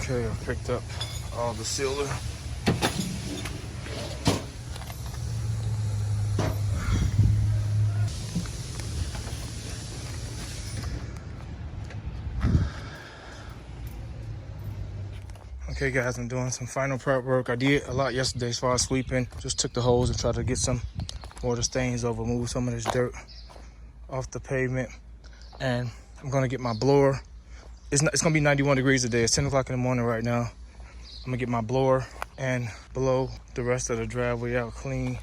Okay, I picked up all the sealer. Okay guys, I'm doing some final prep work. I did a lot yesterday as far as sweeping. Just took the hose and tried to get some more of the stains over, move some of this dirt off the pavement. And I'm gonna get my blower. It's gonna be 91 degrees today. It's 10 o'clock in the morning right now. I'm gonna get my blower and blow the rest of the driveway out clean.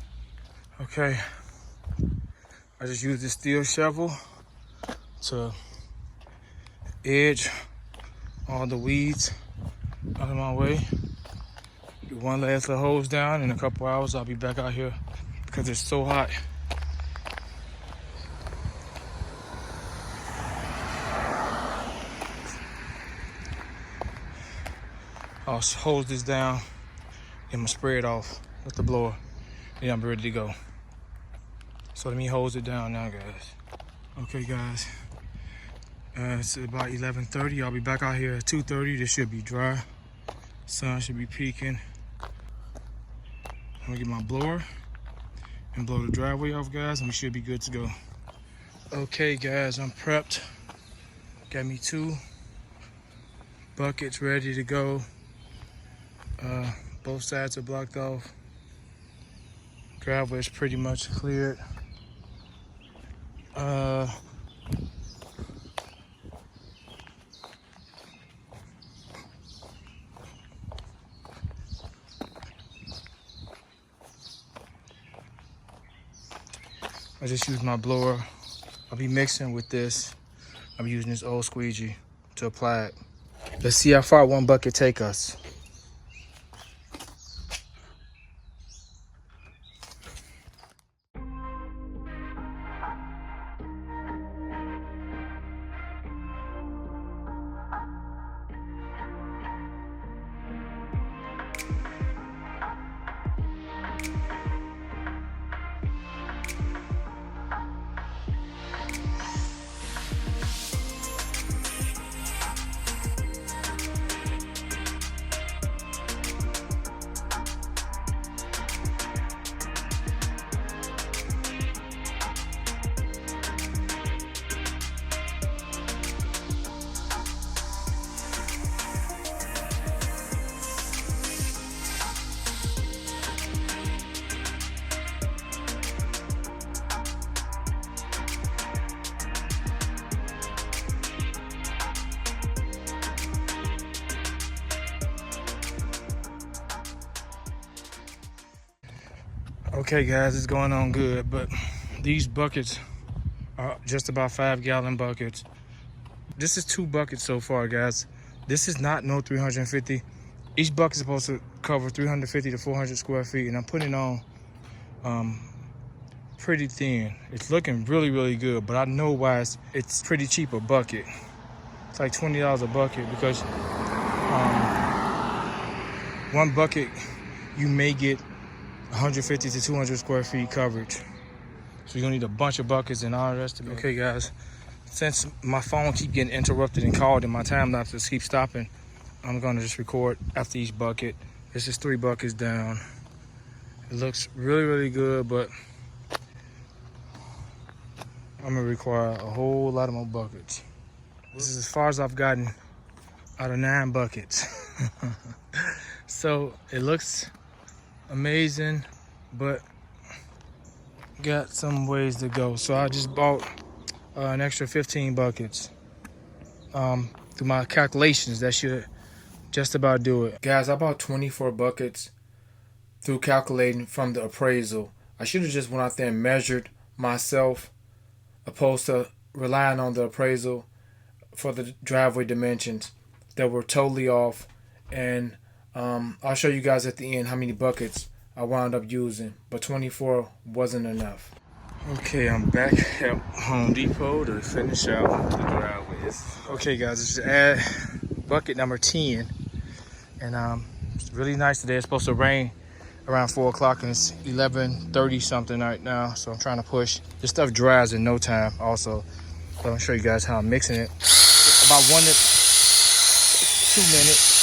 Okay, I just used this steel shovel to edge all the weeds out of my way. Do one last little hose down. In a couple hours, I'll be back out here because it's so hot. I'll hose this down and I'm gonna spray it off with the blower. Then I'm ready to go. So let me hose it down now, guys. Okay, guys. It's about 11:30. I'll be back out here at 2:30. This should be dry. Sun should be peaking. I'm gonna get my blower and blow the driveway off, guys, and we should be good to go. Okay, guys, I'm prepped. Got me 2 buckets ready to go. Both sides are blocked off. Driveway is pretty much cleared. I just used my blower. I'll be mixing with this. I'm using this old squeegee to apply it. Let's see how far one bucket take us. Okay guys, it's going on good, but these buckets are just about 5-gallon buckets. This is 2 buckets so far, guys. This is not no 350. Each bucket is supposed to cover 350 to 400 square feet, and I'm putting it on pretty thin. It's looking really, really good, but I know why it's pretty cheap a bucket. It's like $20 a bucket because one bucket you may get 150 to 200 square feet coverage. So you're gonna need a bunch of buckets and all the rest of it. Okay guys, since my phone keep getting interrupted and called and my time lapses keep stopping, I'm gonna just record after each bucket. This is 3 buckets down. It looks really, really good, but I'm gonna require a whole lot of more buckets. This is as far as I've gotten out of 9 buckets. So it looks amazing, but got some ways to go. So I just bought an extra 15 buckets. Through my calculations, that should just about do it. Guys, I bought 24 buckets through calculating from the appraisal. I should have just went out there and measured myself, opposed to relying on the appraisal for the driveway dimensions that were totally off. And I'll show you guys at the end how many buckets I wound up using, but 24 wasn't enough. Okay, I'm back at Home Depot to finish out the driveways. Okay guys, this is add bucket number 10, and it's really nice today. It's supposed to rain around 4 o'clock and it's 11:30 something right now, so I'm trying to push. This stuff dries in no time also, so I'll show you guys how I'm mixing it. About 1 to 2 minutes.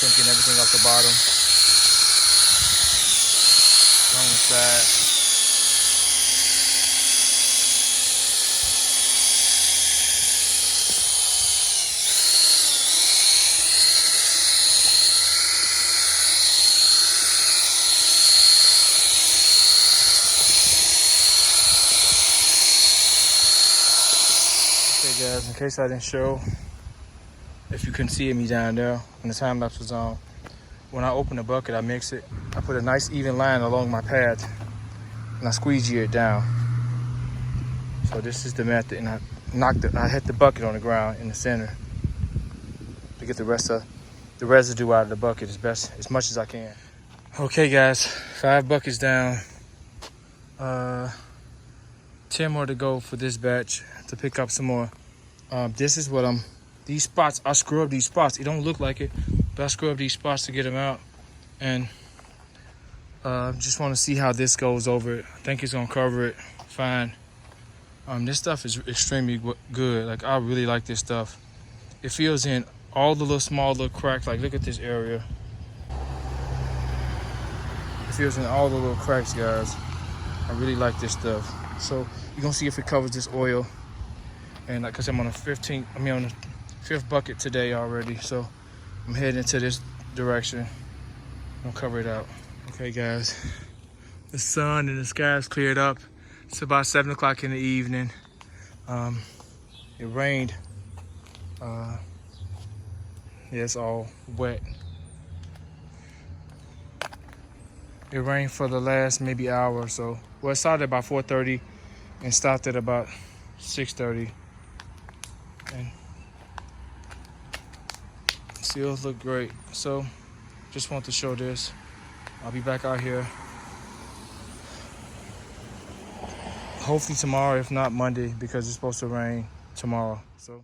getting everything off the bottom, along the side. Okay guys, in case I didn't show, if you couldn't see me down there when the time lapse was on, when I open the bucket, I mix it. I put a nice even line along my pad and I squeegee it down. So this is the method, and I hit the bucket on the ground in the center to get the residue out of the bucket as much as I can. Okay guys, 5 buckets down. 10 more to go for this batch to pick up some more. This is what these spots, I scrub these spots. It don't look like it, but I scrub these spots to get them out. And just want to see how this goes over it. I think it's gonna cover it fine. This stuff is extremely good. Like, I really like this stuff. It fills in all the small little cracks. Like, look at this area. It fills in all the little cracks, guys. I really like this stuff. So you're gonna see if it covers this oil. And like I said, I'm on the 5th bucket today already. So I'm heading into this direction. I'm gonna cover it out. Okay guys, the sun and the sky's cleared up. It's about 7 o'clock in the evening. It rained. Yeah, it's all wet. It rained for the last maybe hour or so. Well, it started about 4:30 and stopped at about 6:30. And seals look great. So just want to show this. I'll be back out here hopefully tomorrow, if not Monday, because it's supposed to rain tomorrow. So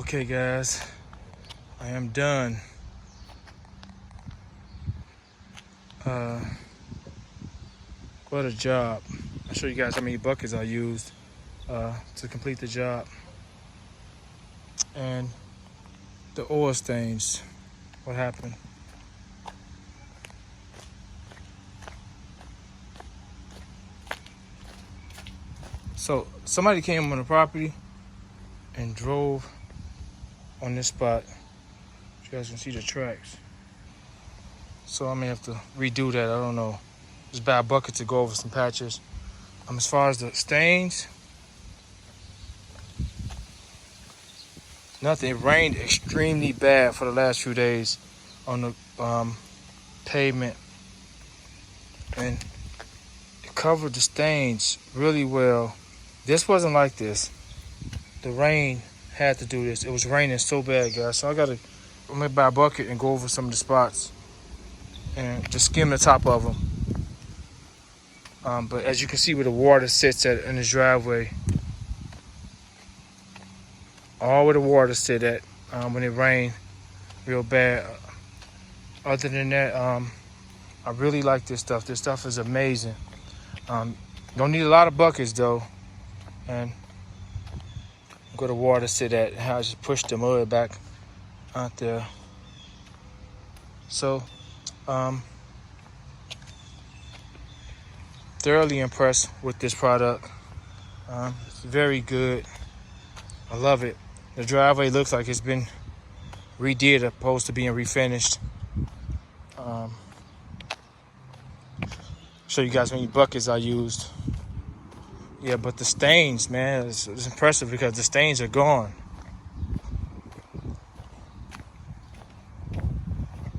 Okay, guys, I am done. What a job. I'll show you guys how many buckets I used to complete the job. And the oil stains, what happened. So somebody came on the property and drove on this spot. You guys can see the tracks. So I may have to redo that, I don't know. Just buy a bucket to go over some patches. As far as the stains, nothing. It rained extremely bad for the last few days on the pavement, and it covered the stains really well. This wasn't like this. The rain had to do this. It was raining so bad, guys. So I'm gonna buy a bucket and go over some of the spots and just skim the top of them. But as you can see where the water sits at in this driveway, all where the water sit at when it rained real bad. Other than that, I really like this stuff. This stuff is amazing. Don't need a lot of buckets though. And where the water sit at, and how I just push the mud back out there. So, thoroughly impressed with this product. It's very good. I love it. The driveway looks like it's been redid opposed to being refinished. Show you guys how many buckets I used. Yeah, but the stains, man, it's impressive because the stains are gone.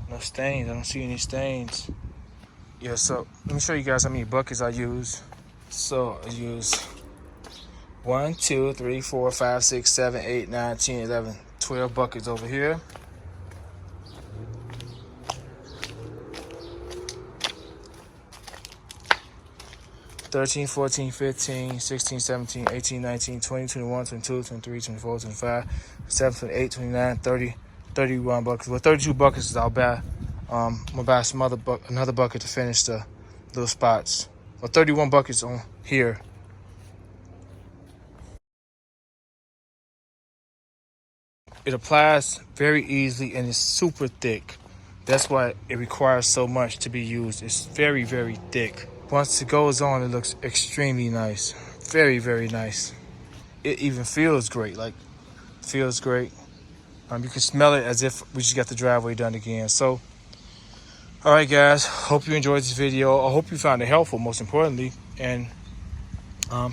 No stains. I don't see any stains. Yeah, so let me show you guys how many buckets I use. So I use 1, 2, 3, 4, 5, 6, 7, 8, 9, 10, 11, 12 buckets over here. 13, 14, 15, 16, 17, 18, 19, 20, 21, 22, 23, 24, 25, 27, 28, 29, 30, 31 buckets. Well, 32 buckets I'll buy. I'm gonna buy some another bucket to finish the little spots. Well, 31 buckets on here. It applies very easily and it's super thick. That's why it requires so much to be used. It's very, very thick. Once it goes on, it looks extremely nice. Very, very nice. It even feels great, feels great. You can smell it as if we just got the driveway done again. So, all right, guys, hope you enjoyed this video. I hope you found it helpful, most importantly. And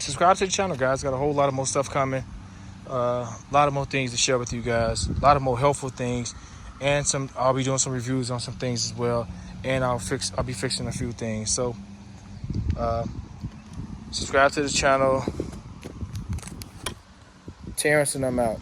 subscribe to the channel, guys. Got a whole lot of more stuff coming. A lot of more things to share with you guys. A lot of more helpful things. And I'll be doing some reviews on some things as well. And I'll be fixing a few things. So, subscribe to the channel. Terrence and I'm out.